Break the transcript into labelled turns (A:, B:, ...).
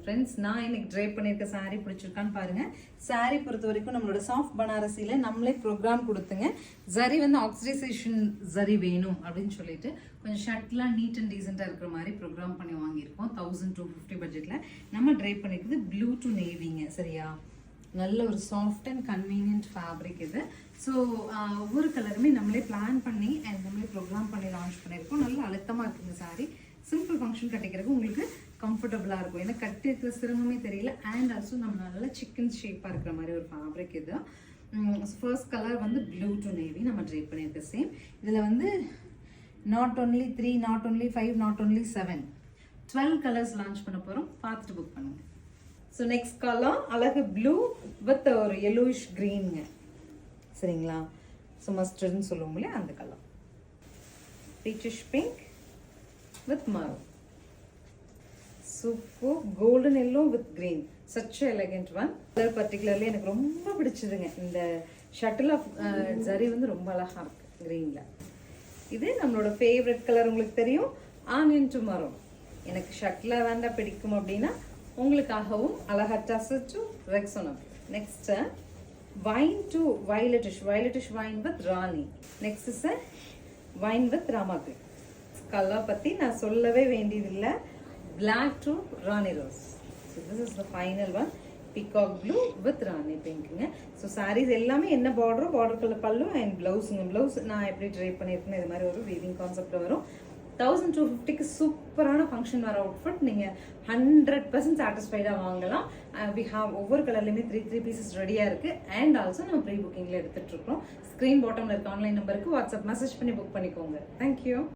A: Friends, நான் இன்னைக்கு try பண்ணியிருக்க saree பிடிச்சிருக்கான்னு பாருங்க. saree பொறுத்த வரைக்கும் நம்மளோட சாஃப்ட் பனாரசியில் நம்மளே ப்ரோக்ராம் கொடுத்துங்க. ஜரி வந்து ஆக்சிடைசேஷன் ஜரி வேணும் அப்படின்னு சொல்லிட்டு கொஞ்சம் ஷர்ட்லாம் நீட் அண்ட் டீசெண்டாக இருக்கிற மாதிரி ப்ரோக்ராம் பண்ணி வாங்கியிருக்கோம். 1250 பட்ஜெட்டில் நம்ம ட்ரை பண்ணியிருக்குது ப்ளூ டு நேவிங்க. சரியா, நல்ல ஒரு சாஃப்ட் அண்ட் கன்வீனியன்ட் ஃபேப்ரிக் இது. ஸோ ஒவ்வொரு கலருமே நம்மளே பிளான் பண்ணி அண்ட் நம்மளே ப்ரோக்ராம் பண்ணி லான்ச் பண்ணியிருக்கோம். நல்ல அழுத்தமாக இருக்குங்க சாரீ. சிம்பிள் ஃபங்க்ஷன் கட்டிக்கிறதுக்கு உங்களுக்கு கம்ஃபர்டபுளாக இருக்கும். ஏன்னா கட்டி இருக்கிற சிரமமே தெரியல. அண்ட் ஆல்சோ நம்ம நல்லா சிக்கன் ஷேப்பாக இருக்கிற மாதிரி ஒரு ஃபேப்ரிக் இது. ஃபர்ஸ்ட் கலர் வந்து ப்ளூ டு நேவி நம்ம ட்ரை பண்ணியிருக்க சேம். இதில் வந்து not only 3, not only 5, not only 7, 12 colours launch பண்ண போகிறோம். பார்த்துட்டு புக் பண்ணுங்க. ஸோ நெக்ஸ்ட் கலர் அழகு ப்ளூ வித் ஒரு yellowish greenங்க. சரிங்களா, ஸோ மஸ்டர்ட்னு சொல்லுவோம் இல்லையா அந்த colour. Peachish pink with maroon. Super golden yellow with green. Such elegant one. Colour particularly எனக்கு ரொம்ப பிடிச்சதுங்க. இந்த ஷட்டில் ஆஃப் ஜரி வந்து ரொம்ப அழகா இருக்கு கிரீன்ல. இது நம்மளோட ஃபேவரட் கலர், உங்களுக்கு தெரியும், ஆனியன் டு maroon. எனக்கு ஷட்டில் வேண்டாம் பிடிக்கும் அப்படின்னா உங்களுக்காகவும் அழகா tussar to Rexona. Next wine to violetish wine with rani. Next is wine with Rama green. Colour பத்தி நான் சொல்லவே வேண்டியதில்லை. Black to Rani Rose. So this is the final one. Peacock blue with Rani pink. So sarees எல்லாமே என்ன border color pallu and blouse. Blouse நான் எப்படி try பண்ணியிருக்கேன் இது மாதிரி ஒரு வீவிங் கான்செப்ட்ல வரும். 1250க்கு சூப்பரான ஃபங்க்ஷன் வர அவுட்ஃபிட். நீங்கள் 100% சாட்டிஸ்ஃபைடாக வாங்கலாம். வி ஹாவ் ஒவ்வொரு கலர்லையுமே 3 பீசஸ் ரெடியாக இருக்குது. அண்ட் ஆல்சோ நம்ம ப்ரீ புக்கிங்கில் எடுத்துகிட்ருக்கோம். ஸ்க்ரீன் பாட்டமில் இருக்க ஆன்லைன் நம்பருக்கு வாட்ஸ்அப் மெசேஜ் பண்ணி புக் பண்ணிக்கோங்க. தேங்க்யூ.